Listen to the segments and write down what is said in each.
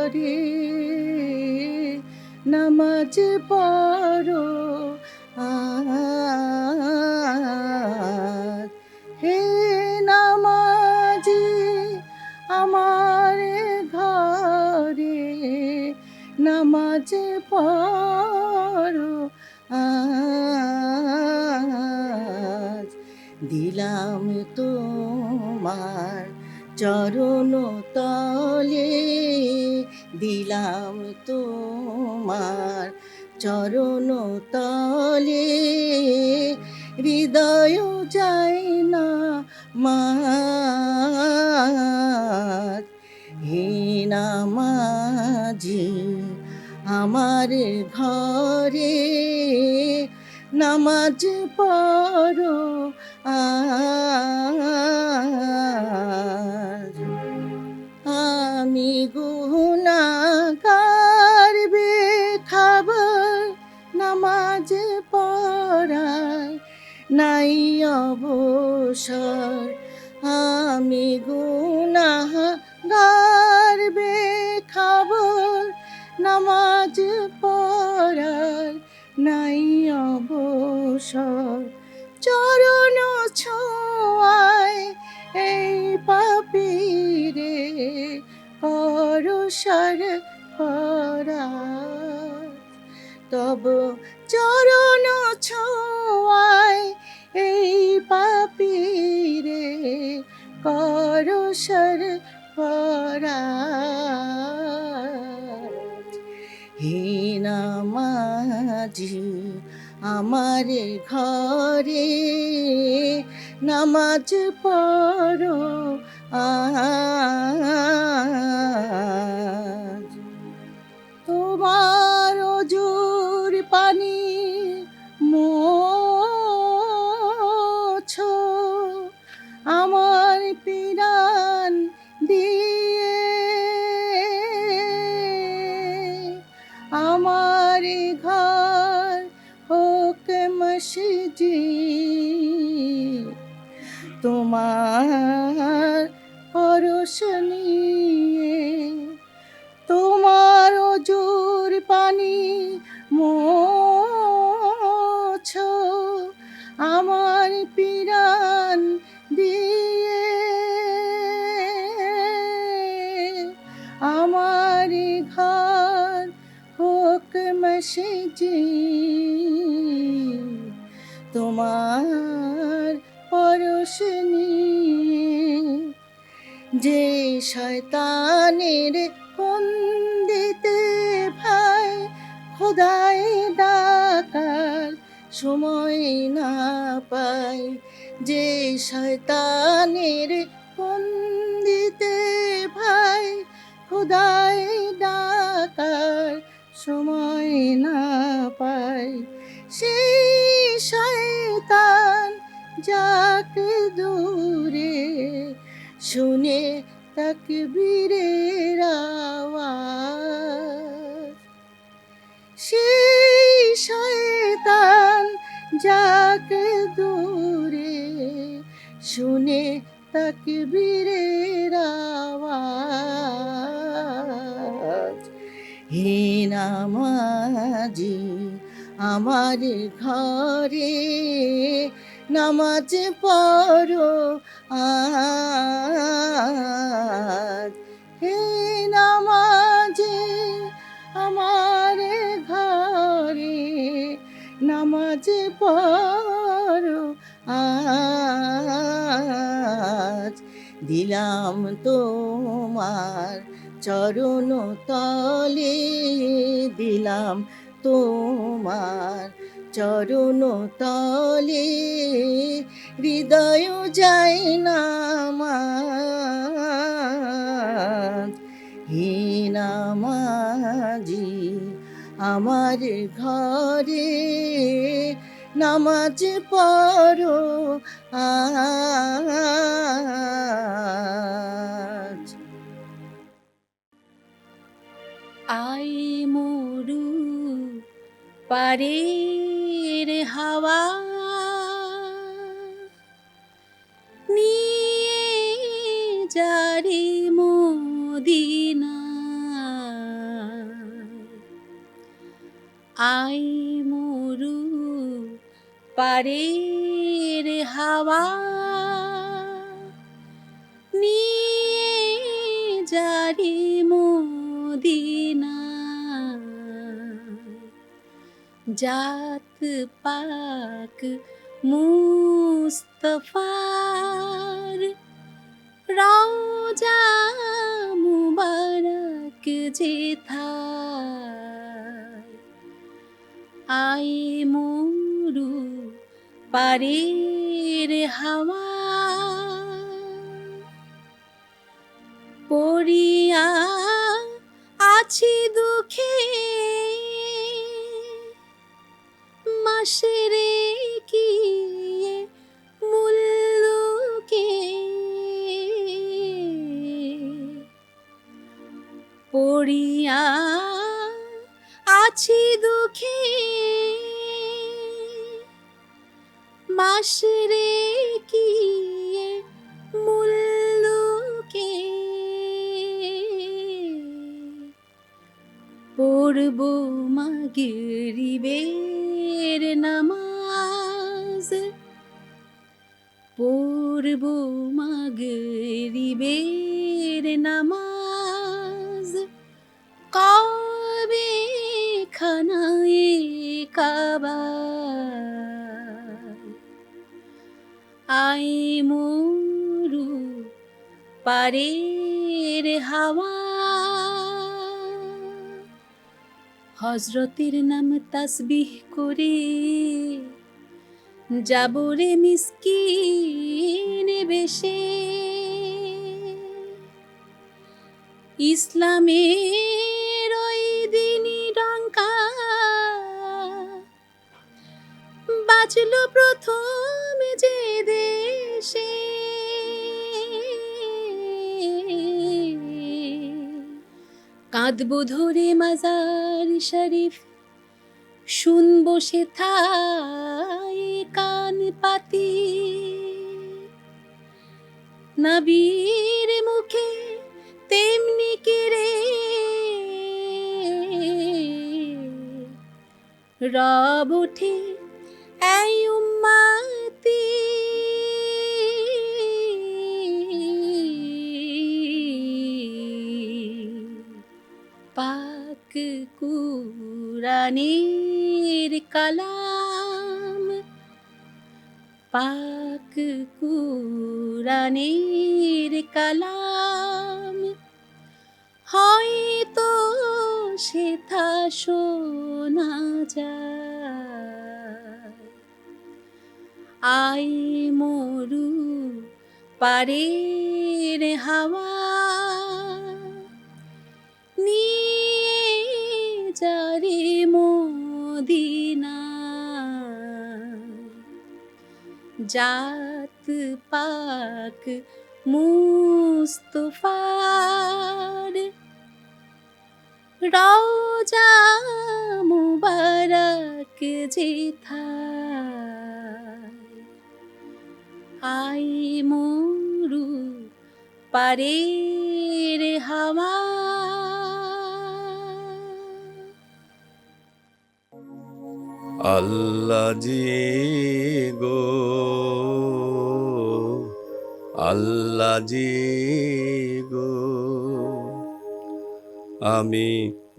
ঘরে নামাজ পড়ো আজ। হে নামাজি আমার ঘরে নামাজ পড়ো আজ। দিলাম তোমার চরণ তলে, দিলাম তোমার চরণ তলে, হৃদয় যায় না মাত। হে নামাজি আমার ঘরে নামাজ পড়ো আজ। আমি গুনাহগার বেখবর, নামাজ পড়ায় নাই অবসর। আমি গুনাহগার বেখবর, নামাজ পড়ায় নাই অবসর। চরণ ছোঁয়ায় এই পাপীরে পরশর পরাজ। তব চরণ ছোঁয়ায় এই পাপীরে পরশর পরাজ। হে নামাজি আমার ঘরে নামাজ পড়ো আজ। তোমার অজুর পানি মোছো আমার পিরান দিয়ে, আমার ঘর হোক মসজিদ। তোমার পরশ নিয়ে, তোমার অজুর পানি মোছো আমার পিরান দিয়ে, আমার ঘর হোক মসজিদ। তোমার পরশ নিয়ে যে শয়তানের ফন্দিতে ভাই খোদাই ডাকার সময় না পাই। যে শয়তানের ফন্দিতে ভাই খোদাই ডাকার সময় না পাই। সেই শয়তান যাক দূরে শুনে তাকবীরের আওয়াজ। সেই শয়তান যাক দূরে শুনে তাকবীরের আওয়াজ। হে নামাজি আমার ঘরে নামাজ পড়ো আজ। হে নামাজি আমার ঘরে নামাজ পড়ো আজ। দিলাম তোমার চরণ তলে, দিলাম তোমার চরণ তলে, হৃদয় যায় না মাত। হে নামাজি আমার ঘরে নামাজ পড়ো আজ। আই মরু পারের হাওয়া নিয়ে যারে মদিনা, আই মরু পারের হাওয়া নিয়ে যারে মদিনা জাত পাক মুস্তফার রওজা মুবারক যেথায় আই মরু পারের হাওয়া পড়িয়া আছি দুঃখে মাসেরে কি মুল্লুকে পড়িয়া আছি দুঃখে মাসরে কি মুল্লুকে পড়ব মাগরিবের নামাজ পড়ব মাগরিবের নামাজ কবে খানায়ে কাবা আই মরু পারের হাওয়া হযরতের নাম তাসবিহ করে যাবরে মিসকিন বেশে ইসলামের ওই দিনই ডঙ্কা বাজলো প্রথম যে দেশে কাঁদবো ধরে মাজার শরীফ শুনবো সেথায় কান পাতি নবীর মুখে তেমনি কিরে রব উঠে এই উম্মতি পাক কুরআনের কালাম পাক কুরআনের কালাম হয়তো সেথা শোনা যায় আই মরু পারের হাওয়া নিয়ে যারে মদিনা জাত পাক মুস্তফার রওজা মুবারক যেথায় আই মরু পারের হাওয়া আল্লাহ জি গো আল্লাহ জি গো আমি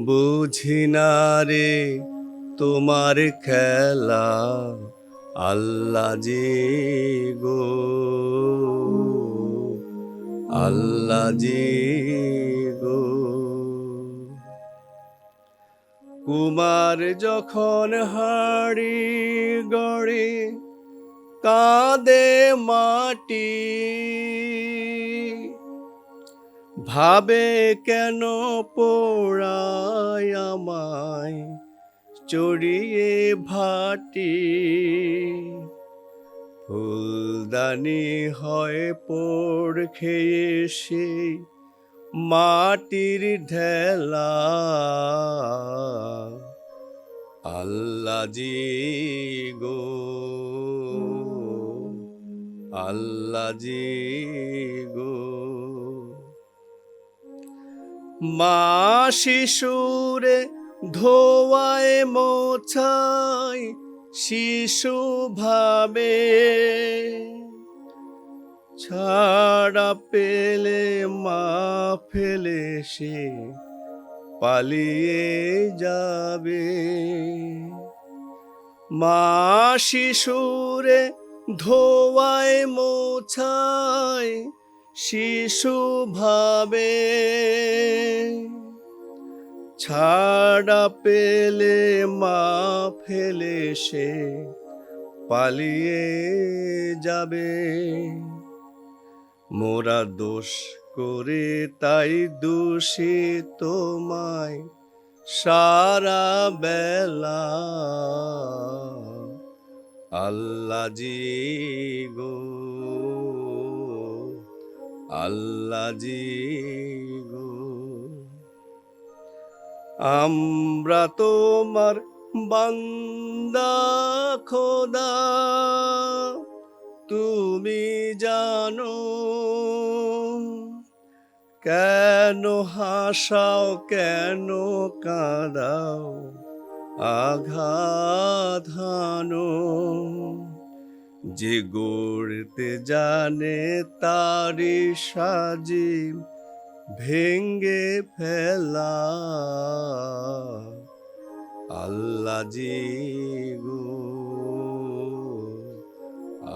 বুঝি না রে তোমার খেলা আল্লাহ জি গো আল্লাহ জি গো কুমার যখন হাড়ি গড়ে কাঁদে মাটি ভাবে কেন পোড়ায় আমায় চড়িয়ে ভাটি ফুলদানি হয় পোড় খেয়ে সেই মাটির ঢেলা আল্লাহ জি গো আল্লাহ জি গো মা শিশুরে ধোয়ায় মোছায় শিশু ভাবে, ছাড়া পেলে মা ফেলে সে পালিয়ে যাবে। মা শিশুরে ধোয়ায় মোছায় শিশু ভাবে, ছাড়া পেলে মা ফেলে সে পালিয়ে যাবে। মোরা দোষ করে তাই দোষী তোমায় সারা বেলা, আল্লাহ জি গো, আল্লাহ জি গো। আমরা তোমার বান্দা খোদা, তুমি জানো কেন হাসাও কেন কাঁদাও আঘাত হানো। যে গড়তে জানে তারি সাজি ভেঙ্গে ফেলা, আল্লাহ জি গো,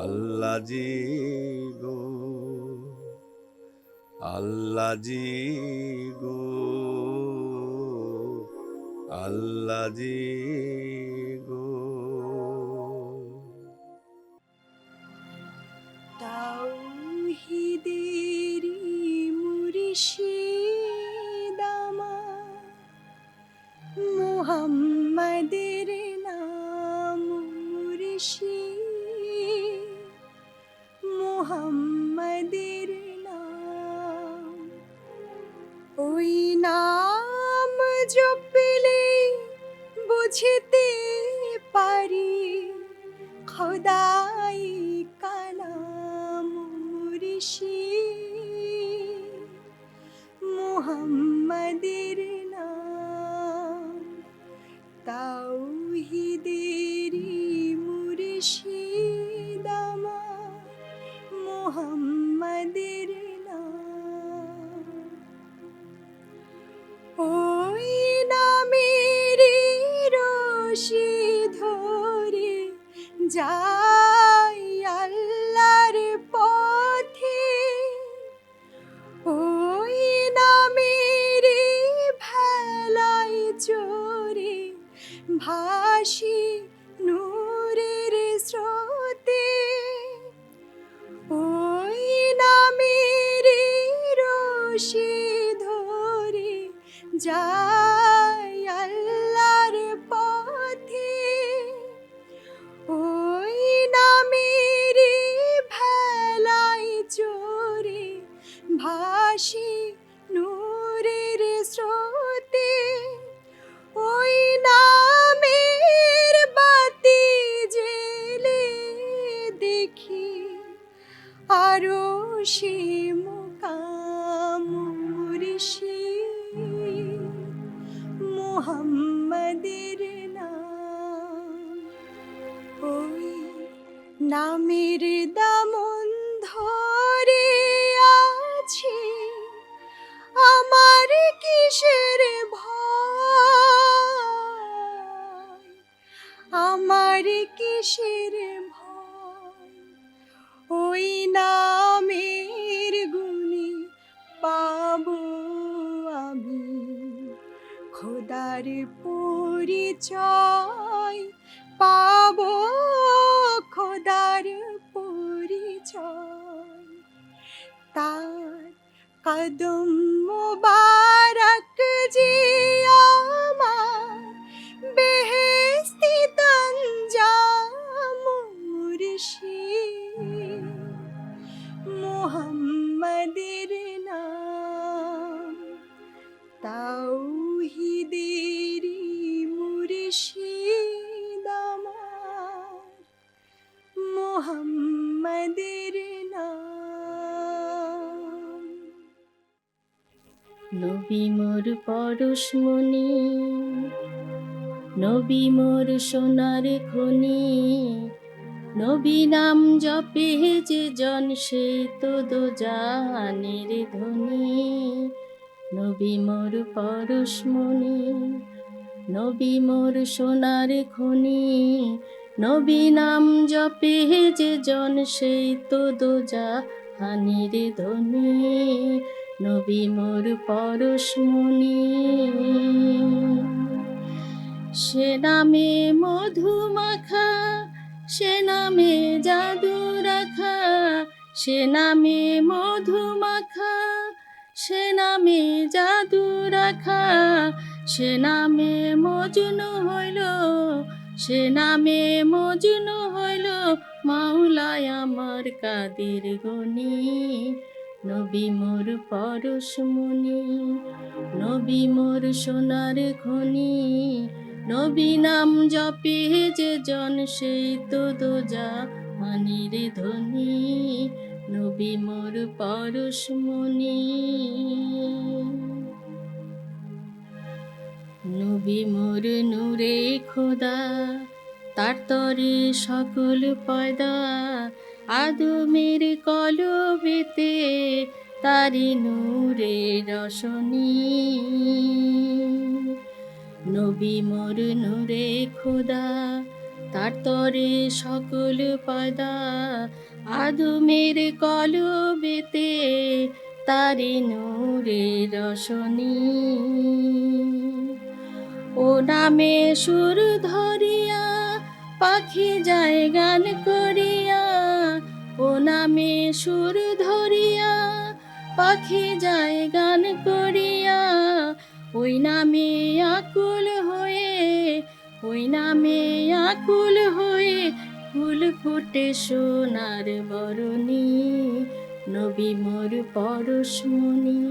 আল্লাহ জি গো, আল্লাহ জি গো, আল্লাহ জি গো। তাওহীদেরি মুর্শিদ আমার, মুহাম্মাদের নাম মুর্শিদ, মুহাম্মাদের নাম। ওই নাম জপলে বুঝতে পারি খোদাই কালাম মুর্শিদ, মুহাম্মাদের নাম। তাওহীদেরি মুর্শিদ আমার, মুহাম্মাদের নাম। ওই নামের রশি ধরে যাই আল্লাহর পথে, ওই নামের ভেলায় চড়ে ভাসি নূরের স্রোতে। ওই নামের রশি ধরে যাই আল্লাহর পথে, ওই নামের ভেলায় চড়ে ভাসি নূরের স্রোতে। ওই নামের বাতি জেলে দেখি আরো সে মুকাম মুর্শিদ, মুহাম্মাদের নাম। ওই নামের দামন ধরে আছে আমার কিসের ভয়, আমার কিসের ভয়। ওই নামের গুণে পাবো আমি খোদার পরিচয়, পাবো খোদার পরিচয়। তার কদম মুবারক যে আমার বেহেশতি তঞ্জাম মুর্শিদ, মুহাম্মাদের নাম। তাওহীদেরি মুর্শিদ আমার, মুহাম্মাদের নাম। নবী মোর পরশমণি, নবী মোর সোনার খনি, নবী নাম জপে যে জন সেই তো দো জাহানের ধনী। নবী মোর পরশমণি, নবী মোর সোনার খনি, নবী নাম জপে যে জন সেই তো দো জাহানের ধনী। নবী মোর পরশমণি, সে নামে মধু মাখা, সে নামে জাদু রাখা, সে নামে মধু মাখা, সে নামে জাদু রাখা, সে নামে মজনু হইল, সে নামে মজনু হইল মাওলায় আমার কাদের গনি। নবী মোর পরশমণি, নবী মোর সোনার খনি, নবী নাম জপে যে জন সেই তো দো জাহানের ধনী। নবী মোর পরশমণি, নবী মোর নূরে খোদা, তার তরে সকল পয়দা, আদমের কলবেতে তারি নূরে রশনি। নবী মোর নূরে খোদা, তার তরে সকল পয়দা, আদমের কলবেতে তারি নূরে রশনি। ও নামে সুর ধরিয়া পাখি যায় গান করিয়া, ও নামে সুর ধরিয়া পাখি যায় গান করিয়া, ওই নামে আকুল হয়ে, ওই নামে আকুল হয়ে ফুল ফুটে সোনার বরণী। নবী মোর পরশমণি,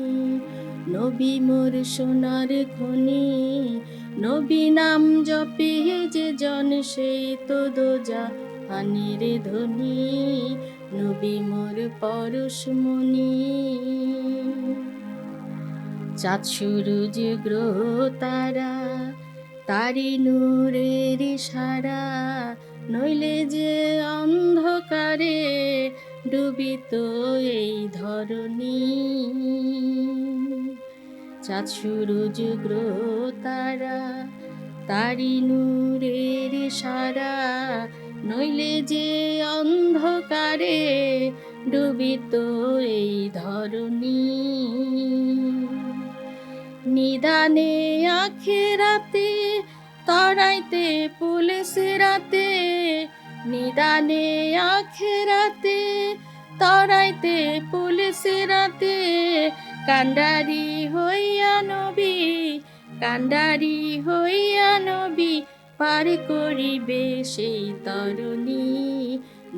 নবী মোর সোনার খনি, নবী নাম জপে যে জন সেই তো দো জাহানের ধনী। নবী মোর পরশমণি, চাঁদ সূরজ গ্রহ তারা তারি নূরের ইশারা, নইলে যে অন্ধকারে ডুবিত এই ধরণী। চাঁদ সূরজ গ্রহ তারা তারি নূরের ইশারা, নইলে যে অন্ধকারে ডুবিত এই ধরণী। নিদানে আখেরাতে তরাইতে পুলিশ রাতে, নিদানে আখেরাতে তরাইতে পুলিশ রাতে, কান্ডারি হইয়া নবী, কান্ডারি হইয়া নবী পার করিবে সেই তরণী।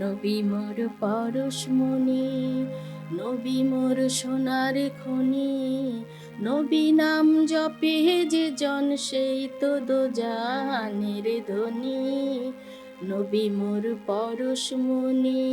নবী মোর পরশমণি, নবী মোর সোনার খনি, নবী নাম জপে যে জন সেই তো দো জাহানের ধনী। নবী মোর পরশমণি।